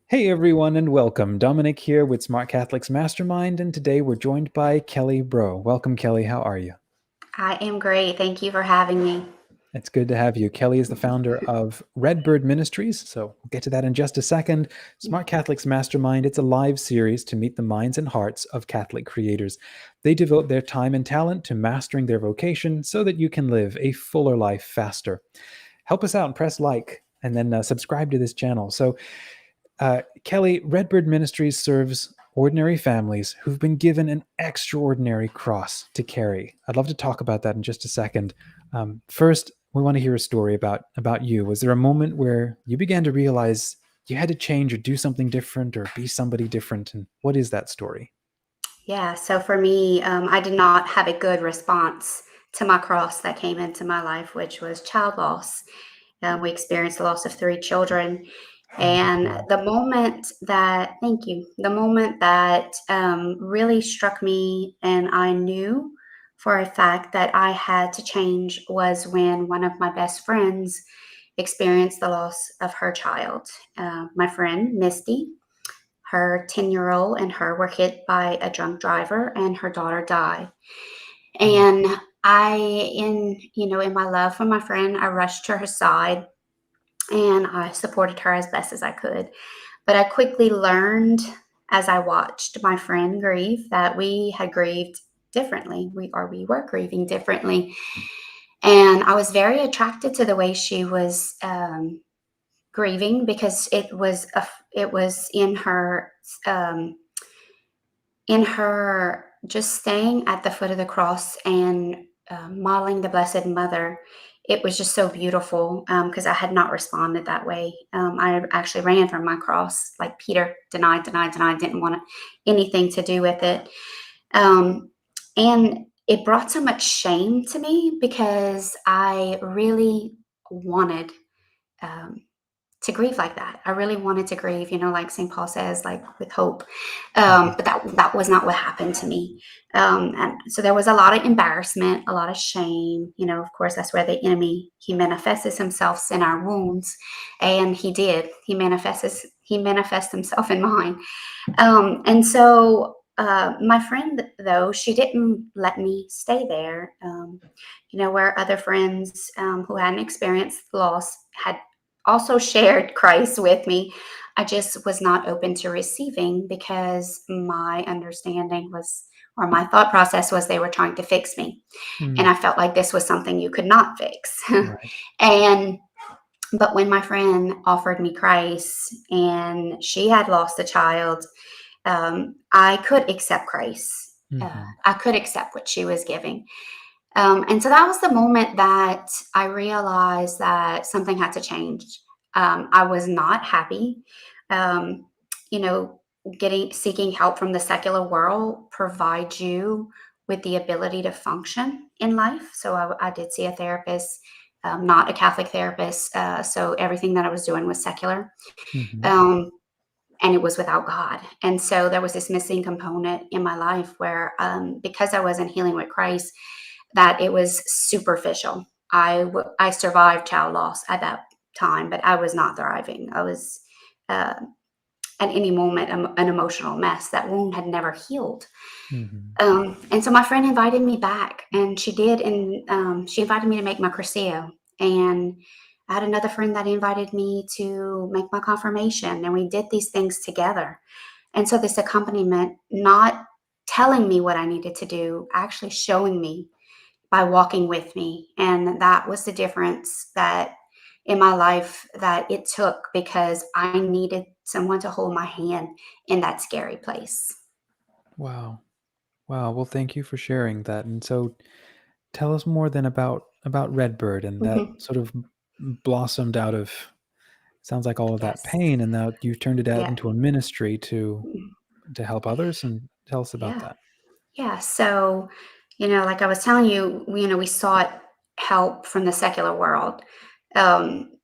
Hey everyone, and welcome. Dominic here with SmartCatholics Mastermind, and today we're joined by Kelly Breaux. Welcome, Kelly. How are you? I am great. Thank you for having me. It's good to have you. Kelly is the founder of Redbird Ministries, so we'll get to that in just a second. Smart Catholics Mastermind, it's a live series to meet the minds and hearts of Catholic creators. They devote their time and talent to mastering their vocation so that you can live a fuller life faster. Help us out and press like, and then subscribe to this channel. Kelly, Redbird Ministries serves ordinary families who've been given an extraordinary cross to carry. I'd love to talk about that in just a second. First, we want to hear a story about you. Was there a moment where you began to realize you had to change or do something different or be somebody different? And what is that story? Yeah, so for me, I did not have a good response to my cross that came into my life, which was child loss. We experienced the loss of three children. Oh, And wow. thank you, the moment that really struck me, and I knew for a fact that I had to change, was when one of my best friends experienced the loss of her child. My friend, Misty, her 10-year-old and her were hit by a drunk driver, and her daughter died. Mm, And in my love for my friend, I rushed to her side and I supported her as best as I could. But I quickly learned, as I watched my friend grieve, that we had grieved differently. We were grieving differently. And I was very attracted to the way she was grieving, because it was um, in her just staying at the foot of the cross and modeling the Blessed Mother. It was just so beautiful, because I had not responded that way. I actually ran from my cross, like Peter, denied, denied, denied, didn't want anything to do with it. Um, and it brought so much shame to me, because I really wanted um, to grieve like that. I really wanted to grieve, like St. Paul says, like with hope. mhm. But that was not what happened to me. And so there was a lot of embarrassment, a lot of shame. Of course, that's where the enemy, he manifests himself in our wounds, and he did. He manifests himself in mine. And so my friend, though, she didn't let me stay there. Where other friends who hadn't experienced loss had also shared Christ with me. I just was not open to receiving, because my understanding was, or my thought process was, they were trying to fix me. And Mm, I felt like this was something you could not fix. right. and but when my friend offered me Christ and she had lost a child, I could accept Christ. Hmm. I could accept what she was giving. And so that was the moment that I realized that something had to change. I was not happy. Um, you know, seeking help from the secular world provides you with the ability to function in life. So I did see a therapist, not a Catholic therapist. So everything that I was doing was secular. Hmm. Um, and it was without God. And so there was this missing component in my life where, because I wasn't healing with Christ, that it was superficial. I survived child loss at that time, but I was not thriving. I was uh, at any moment an emotional mess. That wound had never healed. Hmm. And so my friend invited me back, and she did, and she invited me to make my Crucio. And I had another friend that invited me to make my confirmation, and we did these things together. And so this accompaniment, not telling me what I needed to do, actually showing me by walking with me. And that was the difference that in my life that it took, because I needed someone to hold my hand in that scary place. Wow. Wow. Well, thank you for sharing that. And so tell us more then about Redbird and that Hmm. sort of blossomed out of sounds like all of that Yes. pain and now you turned it out Yeah. into a ministry to help others and tell us about Yeah. that. Yeah. So, like I was telling you, we sought help from the secular world.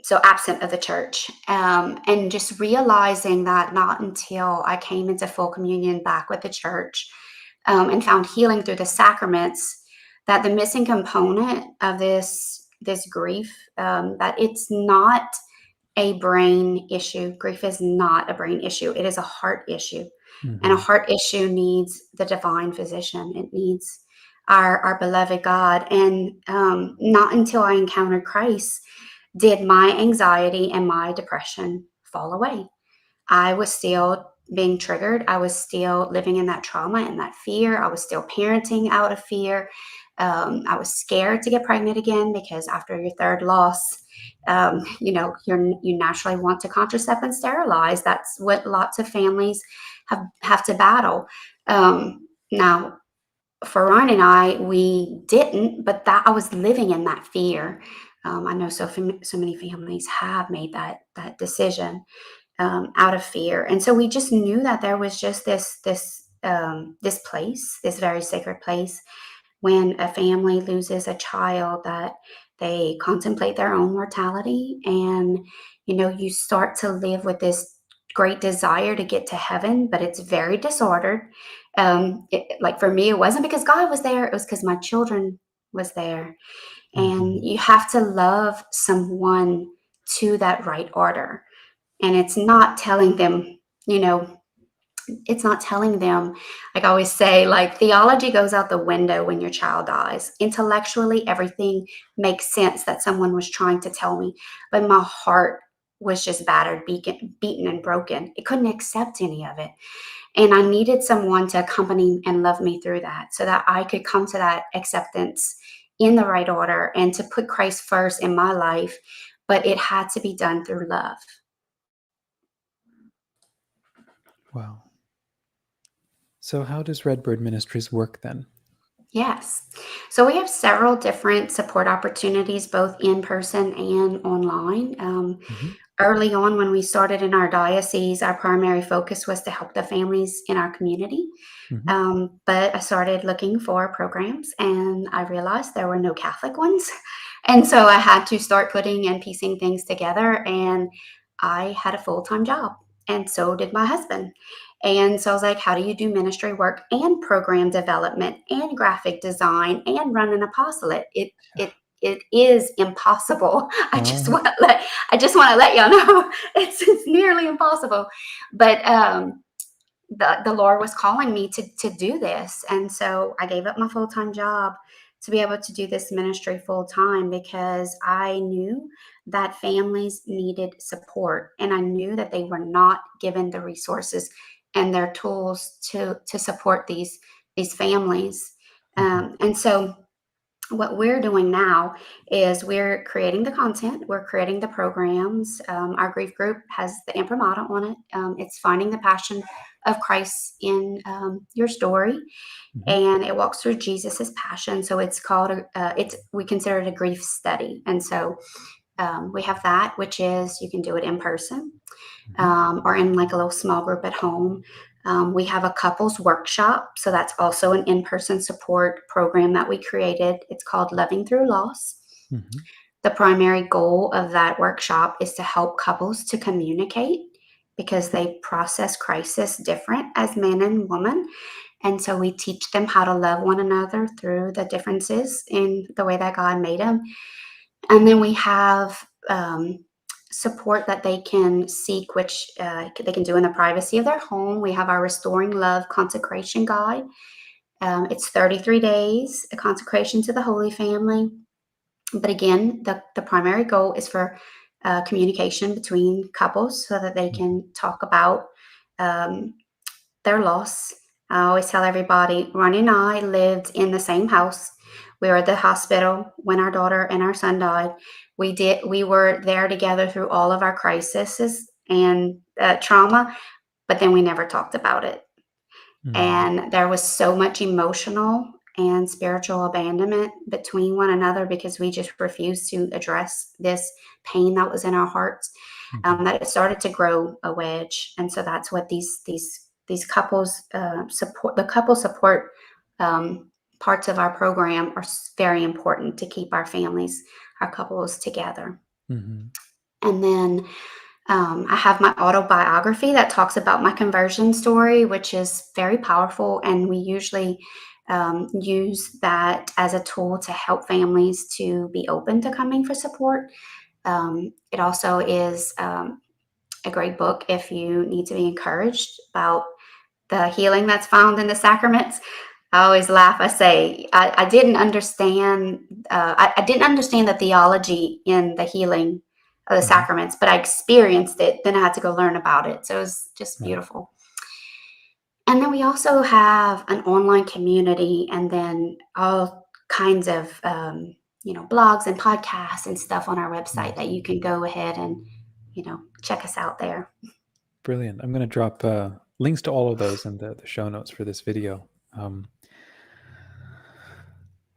So absent of the church. And just realizing that not until I came into full communion back with the church, and found healing through the sacraments, that the missing component of this grief, that it's not a brain issue. Grief is not a brain issue. It is a heart issue. And a Mhm. heart issue needs the divine physician. It needs our beloved God. And not until I encountered Christ did my anxiety and my depression fall away. I was still being triggered. I was still living in that trauma and that fear. I was still parenting out of fear. I was scared to get pregnant again because after your third loss, you naturally want to contracept and sterilize. That's what lots of families have to battle. Now, for Ryan and I, we didn't, but that I was living in that fear. I know so many families have made that decision out of fear, and so we just knew that there was just this place, this very sacred place, when a family loses a child, that they contemplate their own mortality, and you start to live with this great desire to get to heaven, but it's very disordered. Like for me, it wasn't because God was there; it was because my children was there, and Mhm. you have to love someone to that right order. And it's not telling them, you know, it's not telling them, like I always say, like theology goes out the window when your child dies. Intellectually, everything makes sense that someone was trying to tell me, but my heart was just battered, beaten, and broken. It couldn't accept any of it. And I needed someone to accompany and love me through that so that I could come to that acceptance in the right order and to put Christ first in my life. But it had to be done through love. Wow. So how does Redbird Ministries work then? Yes. So we have several different support opportunities, both in person and online. Mhm. Early on, when we started in our diocese, our primary focus was to help the families in our community. Mhm. But I started looking for programs and I realized there were no Catholic ones. And so I had to start putting and piecing things together. And I had a full time job, and so did my husband. And so I was like, how do you do ministry work and program development and graphic design and run an apostolate? It is impossible. Uh, I just want to let y'all know it's nearly impossible. But the Lord was calling me to do this. And so I gave up my full time job to be able to do this ministry full time because I knew that families needed support and I knew that they were not given the resources and their tools to support these families. mhm. And so what we're doing now is we're creating the content, we're creating the programs. Our grief group has the imprimatur on it. It's finding the passion of Christ in your story, Mhm. and it walks through Jesus's passion. So it's called we consider it a grief study, and so we have that, which is you can do it in person Mhm. or in like a little small group at home. We have a couples workshop. So that's also an in person support program that we created. It's called Loving Through Loss. Mhm. The primary goal of that workshop is to help couples to communicate because they process crisis different as man and woman. And so we teach them how to love one another through the differences in the way that God made them. And then we have support that they can seek, which they can do in the privacy of their home. We have our Restoring Love Consecration Guide. It's 33 days, a consecration to the Holy Family. But again, the primary goal is for communication between couples so that they Mhm. can talk about um, their loss. I always tell everybody, Ronnie and I lived in the same house. We were at the hospital when our daughter and our son died. We were there together through all of our crises and trauma, but then we never talked about it. Mm. And there was so much emotional and spiritual abandonment between one another because we just refused to address this pain that was in our hearts, Mhm. that it started to grow a wedge. And so that's what these couples support. The couple support parts of our program are very important to keep our families, our couples together. Mhm. And then I have my autobiography that talks about my conversion story, which is very powerful. And we usually use that as a tool to help families to be open to coming for support. It also is a great book if you need to be encouraged about the healing that's found in the sacraments. I always laugh. I say I didn't understand. I didn't understand the theology in the healing of the sacraments, but I experienced it. Then I had to go learn about it. So it was just Right. beautiful. And then we also have an online community, and then all kinds of blogs and podcasts and stuff on our website that you can go ahead and check us out there. Brilliant. I'm going to drop links to all of those in the show notes for this video.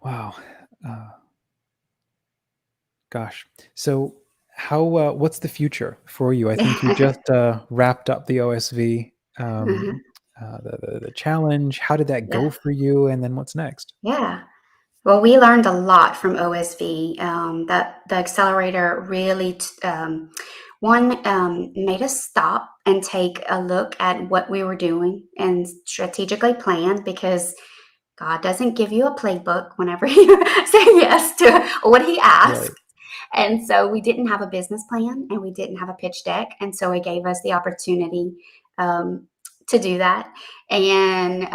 Wow. Gosh. So how what's the future for you? I think you just wrapped up the OSV, the challenge. How did that go Yeah. for you? And then what's next? Yeah. Well, we learned a lot from OSV. That the accelerator really, made us stop and take a look at what we were doing and strategically plan, because God doesn't give you a playbook whenever you say yes to what He asks. Right. And so we didn't have a business plan and we didn't have a pitch deck. And so it gave us the opportunity to do that. And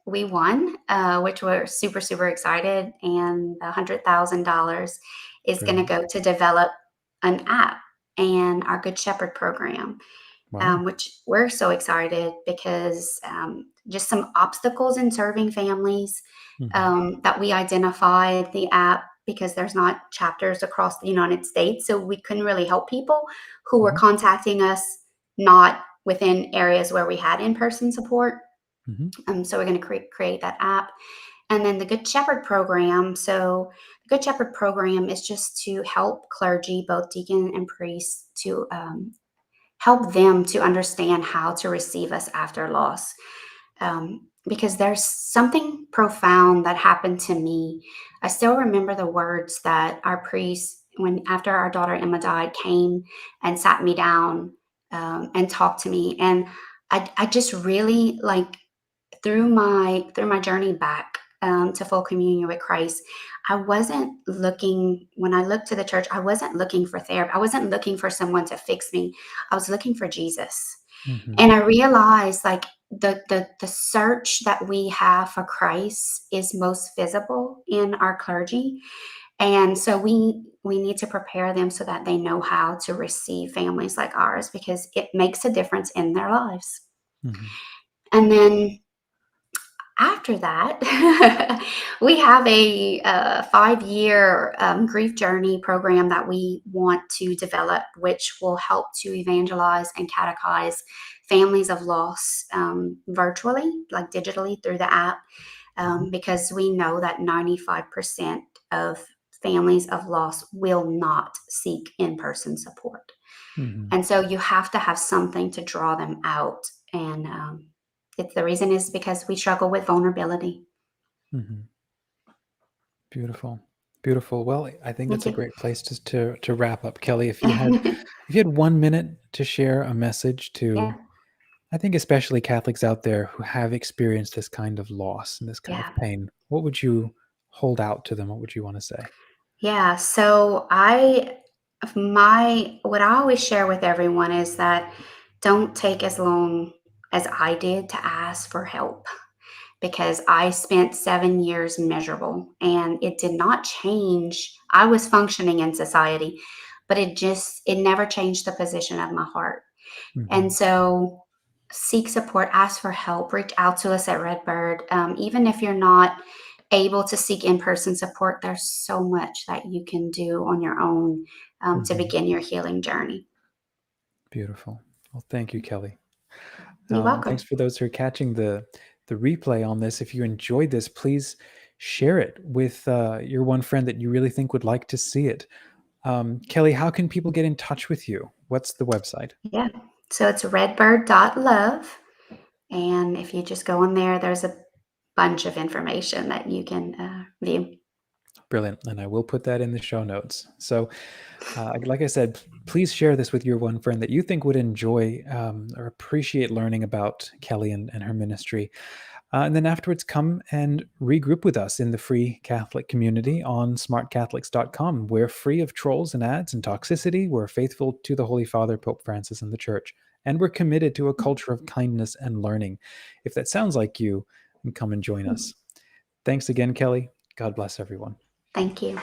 we won, which we're super, super excited. And $100,000 is going to Brilliant. go to develop an app and our Good Shepherd program, Wow. which we're so excited because just some obstacles in serving families that we identified the app, because there's not chapters across the United States. So we couldn't really help people who were contacting us not within areas where we had in-person support. So we're going to create that app. And then the Good Shepherd program. So the Good Shepherd program is just to help clergy, both deacon and priest, to help them to understand how to receive us after loss. Because there's something profound that happened to me. I still remember the words that our priest, when after our daughter Emma died, came and sat me down and talked to me. And I just really, like, through my journey back to full communion with Christ, I wasn't looking, when I looked to the church, I wasn't looking for therapy. I wasn't looking for someone to fix me. I was looking for Jesus. And I realized, like, the search that we have for Christ is most visible in our clergy. And so we need to prepare them so that they know how to receive families like ours, because it makes a difference in their lives. And then after that, we have a 5-year grief journey program that we want to develop, which will help to evangelize and catechize families of loss virtually, like digitally through the app, because we know that 95% of families of loss will not seek in-person support. And so you have to have something to draw them out. And the reason is because we struggle with vulnerability. Beautiful. Beautiful. Well, I think that's Thank a you. great place to wrap up, Kelly. If you had 1 minute to share a message Yeah. to, I think especially Catholics out there who have experienced this kind of loss and this kind of Yeah. pain, what would you hold out to them? What would you want to say? Yeah. So what I always share with everyone is that don't take as long as I did to ask for help, because I spent 7 years miserable and it did not change. I was functioning in society, but it never changed the position of my heart. And so seek support, ask for help, reach out to us at Redbird. Even if you're not able to seek in-person support, there's so much that you can do on your own to begin your healing journey. Beautiful. Well, thank you, Kelly. You're Thanks welcome. for those who are catching the replay on this. If you enjoyed this, please share it with your one friend that you really think would like to see it. Kelly, how can people get in touch with you? What's the website? Yeah. So it's redbird.love. And if you just go in there, there's a bunch of information that you can view. Brilliant. And I will put that in the show notes. So, like I said, please share this with your one friend that you think would enjoy or appreciate learning about Kelly and her ministry. And then afterwards, come and regroup with us in the free Catholic community on smartcatholics.com. We're free of trolls and ads and toxicity. We're faithful to the Holy Father, Pope Francis, and the Church. And we're committed to a culture of kindness and learning. If that sounds like you, then come and join us. Thanks again, Kelly. God bless everyone. Thank you.